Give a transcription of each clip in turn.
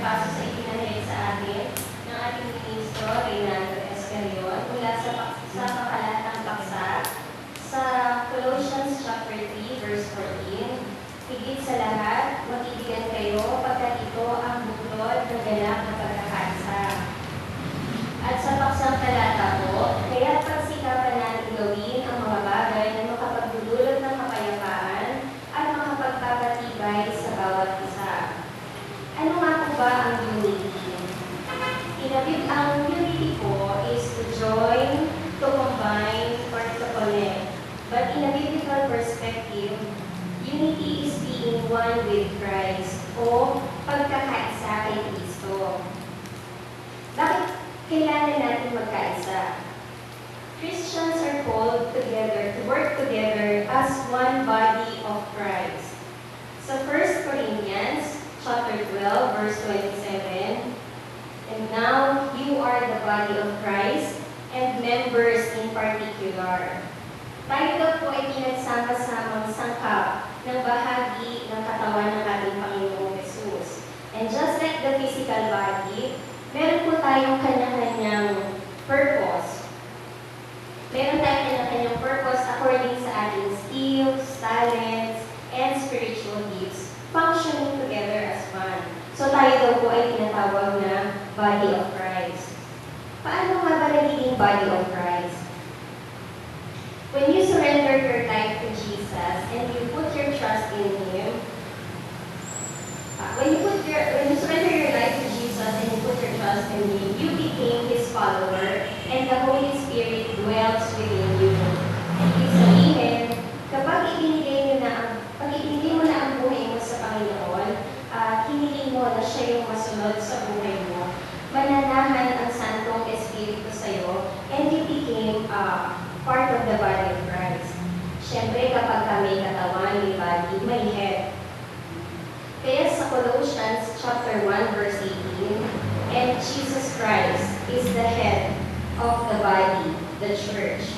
base sa ipinahayag sa atin ng ating ministro, Reynaldo Escarion, mula sa pakalatang paksa sa Colossians chapter 3, verse 14. Higit sa lahat, magibigyan kayo pagkat ito ang buklod ng ganap na pagkakaisa. At sa paksang talata po, kaya pagsikapan natin gawin ang mga bagay na makapagdudulot ng kapayapaan at makapagpapatibay sa bawat isa. Ano nga po ba ang unity? Ang unity po is to join, to combine, or to connect. But in a biblical perspective, unity is being one with Christ o pagkakaisa kay Kristo. Bakit kailangan natin magkaisa? Christians are called together to work together as one body of Christ. Sa 1 Corinthians chapter 12, verse 27, and now you are the body of Christ and members in particular. Tayo daw po ay pinagsama-samang sangkap ng bahagi ng katawan ng ating Panginoong Jesus. And just like the physical body, meron po tayong kanya-kanyang purpose. Meron tayong kanya-kanyang purpose according sa ating skills, talents, and spiritual gifts, functioning together as one. So tayo daw po ay tinatawag na body of Christ. Paano nga ba nagiging body of Christ? When you surrender your life to Jesus and you put your trust in Him, when you surrender your life to Jesus and you put your trust in Him, you became His follower and the Holy Spirit dwells within you. And ibig sabihin, kapag ibinigay mo na ang buhay mo sa Panginoon, hiniling mo na siya yung masunod sa buhay mo, mananahan ang Santong Espiritu sa iyo, and you became part of the body of Christ. Siyempre, kapag may katawan, may body, may head. Kaya sa Colossians chapter 1, verse 18, and Jesus Christ is the head of the body, the church.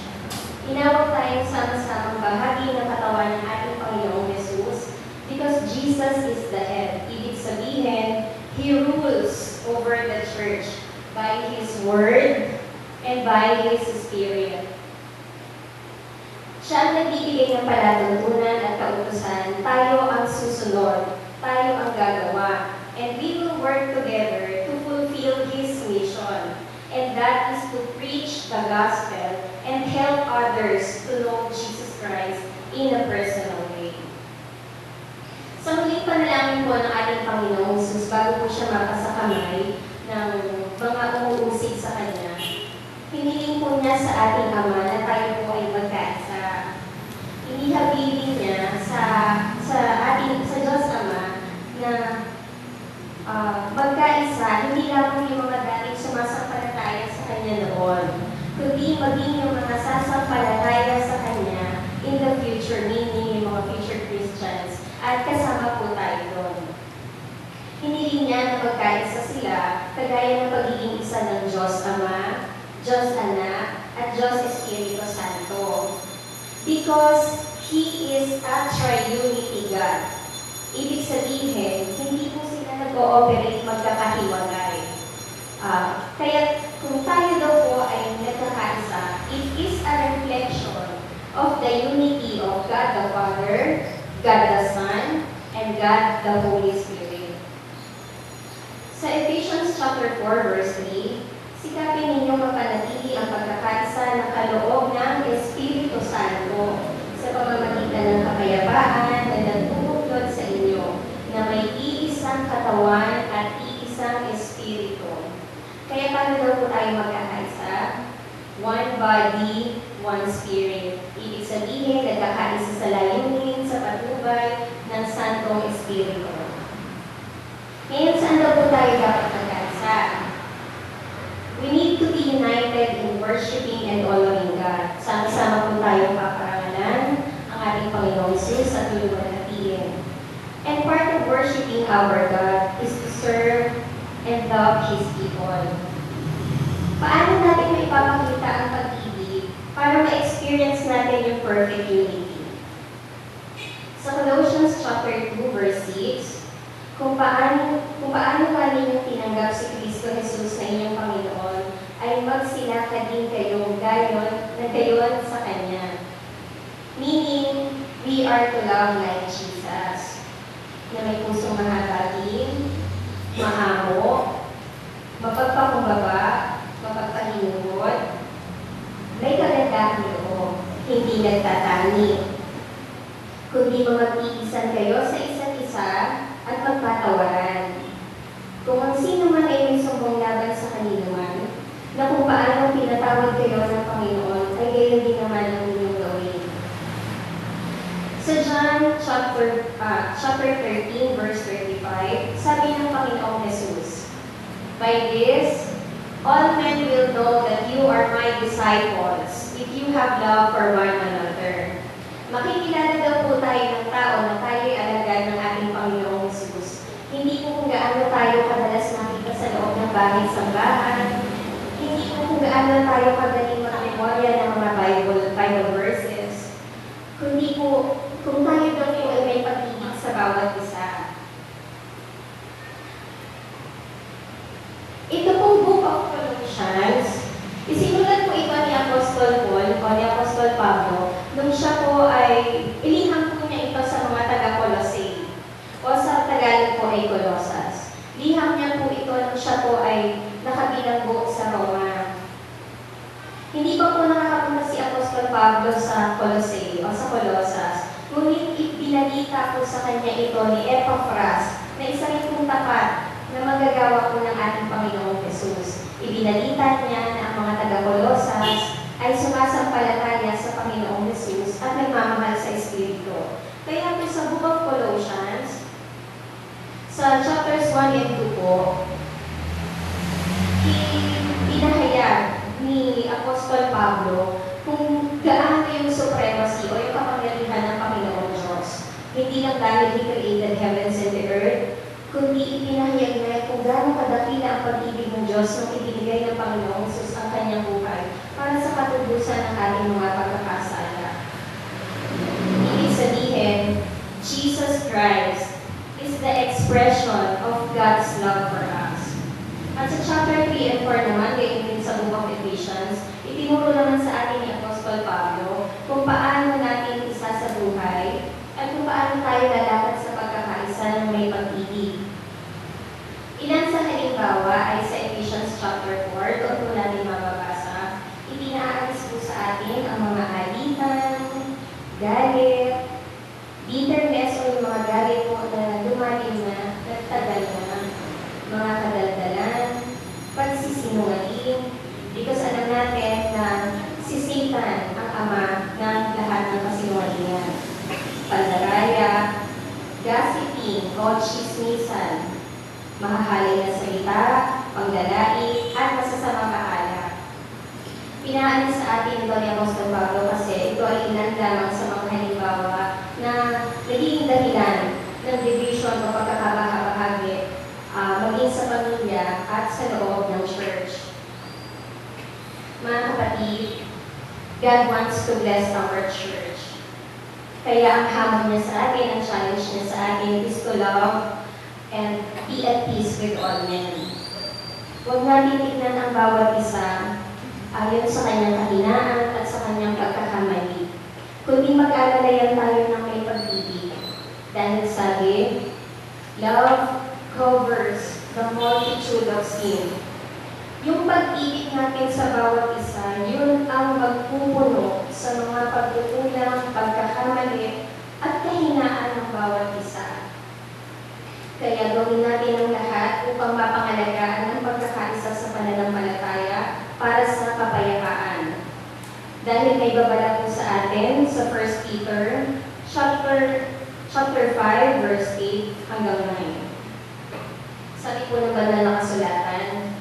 Tinawag tayong sama-samang bahagi ng katawan ng ating Panginoong Jesus because Jesus is the head. Ibig sabihin, He rules over the church by His Word and by His Spirit. Siya ang nagbibigay ng palatuntunan at kautusan. Tayo ang susunod. Tayo ang gagawa. And we will work together to fulfill His mission. And that is to preach the gospel and help others to know Jesus Christ in a personal way. Sa muling panalangin po ng ating Panginoong Jesus bago po siya mapasakamay ng mga umuusig sa Kanya, hiniling po niya sa ating Ama na tayo po ay magkaisa. Inihabilin niya sa Diyos Ama na magkaisa, hindi lamang yung mga dating sumasampalataya sa Kanya noon, kundi maging yung mga sasampalataya sa Kanya in the future, meaning yung mga future Christians, at kasama po tayo doon. Hiniling niya na magkaisa sila, kagaya ng pagiging isa ng Diyos Ama, Diyos Anak, at Diyos Espiritu Santo. Because He is a triunity God. Ibig sabihin, hindi po sila nag-ooperate magkakahiwalay. Kaya kung tayo daw po ay nagkakaisa, it is a reflection of the unity of God the Father, God the Son, and God the Holy Spirit. Sa Ephesians chapter 4, verse 3, sikapin ninyong mapanatili ang pagkakaisa ng kaloob ng Espiritu Santo sa pamamagitan ng kapayapaan na nagbubuklod sa inyo na may iisang katawan at iisang Espiritu. Kaya paano daw po tayo magkakaisa? One body, one spirit. Ibig sabihin, nagkakaisa sa layunin, sa patnubay ng Santong Espiritu. Ngayon, saan daw po tayo dapat magkaisa? We need to be united in worshiping and honoring God. Sama-sama po tayong paparangalan ang ating Panginoong Jesus at tulungan. And part of worshiping our God is to serve and love His people. Paano natin maipapakita ang pag-ibig para ma-experience natin yung perfect unity? Sa Colossians chapter 2, verse 6, kung paano ka ninyong magsilakad din kayo na gayon sa Kanya. Meaning, we are to love like Jesus, na may pusong mahabagin, maamo, mapagpakumbaba, mapagpahinugod, may kagandahan loob, hindi nagtatani, kundi mamagtiisan kayo sa isa't isa at magpatawaran. Kung ang sino man ay may sumbong laban sa kanino man, na kung paano pinatawag kayo ng Panginoon, ay gayon din naman ang inyong gawin. Sa John chapter 13, verse 35, sabi ng Panginoong Jesus, "By this, all men will know that you are my disciples, if you have love for one another." Makikilala daw po tayo ng tao na tayo'y alagad ng ating Panginoong Jesus. Hindi po kung gaano tayo kadalas nakita sa loob ng bahay-sambahan, hindi po kung gaano tayo kadaling memorya ng mga Bible verses, kundi po kung tayo daw po ay may pag-ibig sa bawat isa. Ito pong book of Colossians, isinulat po ito ni Apostol Paul o ni Apostol Pablo nung siya po ay iliham po niya ito sa mga taga-Colossae o sa Tagalog po ay Colosas. Liham niya po ito nung siya po ay nakabilanggo sa Roma. Hindi pa po nakakapunta si Apostol Pablo sa Colossae o sa Colosas, ngunit ipinalita po sa kanya ito ni Epaphras na isa rin pong tapat na manggagawa po ng ating Panginoong Jesus. Ibinalita niya na ang mga taga-Colosas ay sumasampalataya sa Panginoong Jesus at nagmamahal sa Espiritu. Kaya po sa Book of Colossians, sa chapters 1 and 2 po, inahayag ni Apostol Pablo kung gaano yung supremacy o yung kapangyarihan ng Panginoong Diyos. Hindi lang dahil He created heavens and the earth, kundi ipinahayag niya kung gaano kadakila ang pag-ibig ng Diyos nung ibinigay ng Panginoong Jesus ang kanyang buhay para sa katubusan ng ating mga pagkakasala. Ibig sabihin, Jesus Christ is the expression of God's love for us. At sa chapter 3 and 4 naman, gayon din sa Book of Ephesians, itinuro naman sa atin ni Apostol Pablo kung paano natin isa sa buhay at kung paano tayo lalakad sa pagkakaisa ng may pag-ibig. Ilan sa halimbawa ay sa Ephesians chapter 4, doon po natin mababasa, ipinaalis po sa atin ang mga alitan, galit, bitterness o yung mga galit po na lumalim na, nagtagal na, mga kadaldalan, pagsisinungaling, because alam natin na si Satan ang ama ng lahat ng kasinungalingan. Pandaraya, gossiping o chismisan, mahahalay na salita, paglalait, at masasamang kaala. Pinaalis sa atin ito ni Apostol Pablo kasi ito ay ilan lamang sa mga halimbawa na naging dahilan ng division o pagkakabahabahagi maging sa pamilya at sa loob ng church. Mga kapatid, God wants to bless our church. Kaya ang hamon niya sa atin, ang challenge niya sa atin is to love and be at peace with all men. Huwag natin tignan ang bawat isa ayon sa kanyang kahinaan at sa kanyang pagkakamali, kundi mag-alalayan tayo ng may pag-ibig. Dahil sabi, love covers the multitude of sin. Yung pag-ibig natin sa bawat isa, yun ang magpupuno sa mga pagkukulang, pagkakamali, at kahinaan ng bawat isa. Kaya gawin natin ang lahat upang mapangalagaan ang pagkakaisa sa pananampalataya para sa kapayapaan. Dahil may babala po sa atin sa 1 Peter chapter 5, verse 8 hanggang 9. Sabi po ng banal na kasulatan,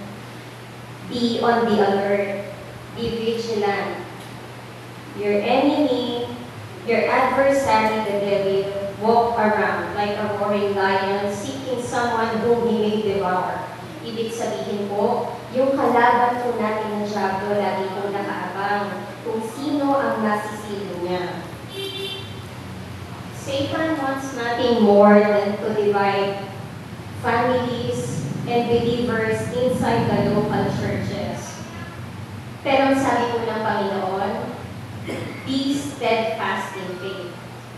be on the alert, be vigilant. Your enemy, your adversary, the devil, walk around like a roaring lion, seeking someone whom he may devour. Ibig sabihin po, yung kalaban po natin ng diablo, lagi pong nakaabang kung sino ang nasisilo niya. Satan wants nothing more than to divide families and believers inside the local churches. Pero ang sabi po ng Panginoon, be steadfast in faith.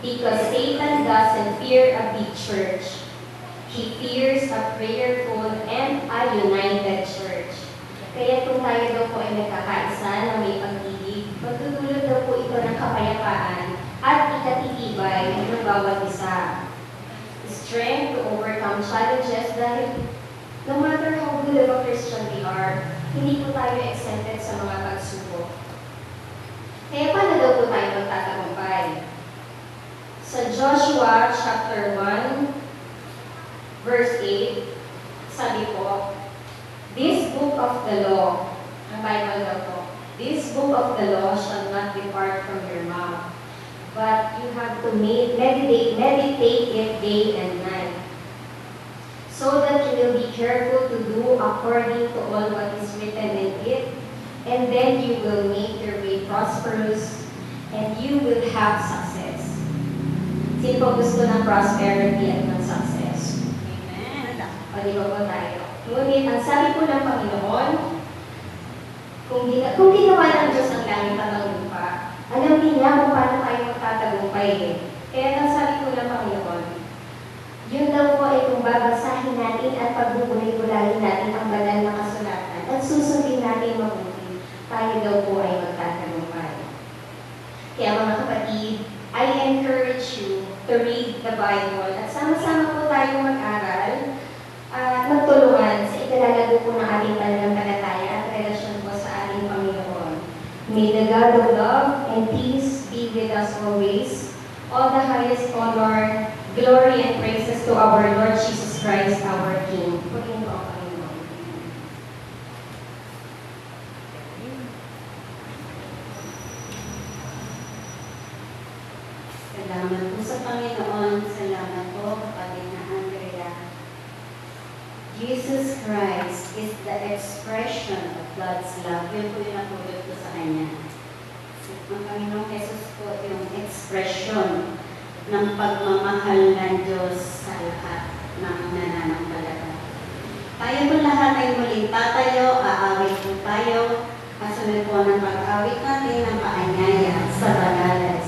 Because Satan doesn't fear a big church. He fears a prayerful and a united church. Kaya kung tayo daw po ay nagkakaisa na may pag-ibig, magtutulog daw po ito ng kapayapaan at ikatitibay ng bawat isa. Strength to overcome challenges dahil no matter how good of a Christian we are, hindi po tayo exempted sa mga pagsubok. Kaya paano daw po tayo magtatagumpay? Sa Joshua chapter 1, verse 8, sabi po, this book of the law, ang Bible daw po, this book of the law shall not depart from your mouth, but you have to meditate it day and night, so that you will be careful to do according to all what is written in it, and then you will make your way prosperous, and you will have success. Sino po gusto ng prosperity at ng success? Amen. O di ba po tayo? Ngunit ang sabi po ng Panginoon, kung ginawa ng Diyos ang langit at ang lupa, alam niya kung paano tayo magtatagumpay eh. Kaya ang sabi po ng Panginoon, yun daw po ay kung babasahin natin at pagbubulay-bulayin natin ang banal na kasulatan at susundin natin mabuti, tayo daw po ay magtatagumpay. Kaya mga kapatid, I encourage you to read the Bible at sama-sama po tayo mag-aral at magtulungan sa ikalalago po ng ating pananampalataya at relasyon po sa ating Panginoon. May the God of love and peace be with us always. All the highest honor, glory, and praises to our Lord Jesus Christ, our King. Purihin po ang Panginoon. Salamat po sa Panginoon. Salamat po, kapatid na Andrea. Jesus Christ is the expression of God's love. Yun po yung napulot ko sa Kanya. Ang Panginoong Jesus po yung expression ng pagmamahal ng Diyos sa lahat ng nananampalataya. Tayo po lahat ay muling tatayo, aawit po tayo, kasunod po ng pag-awit natin ng paanyaya sa banal at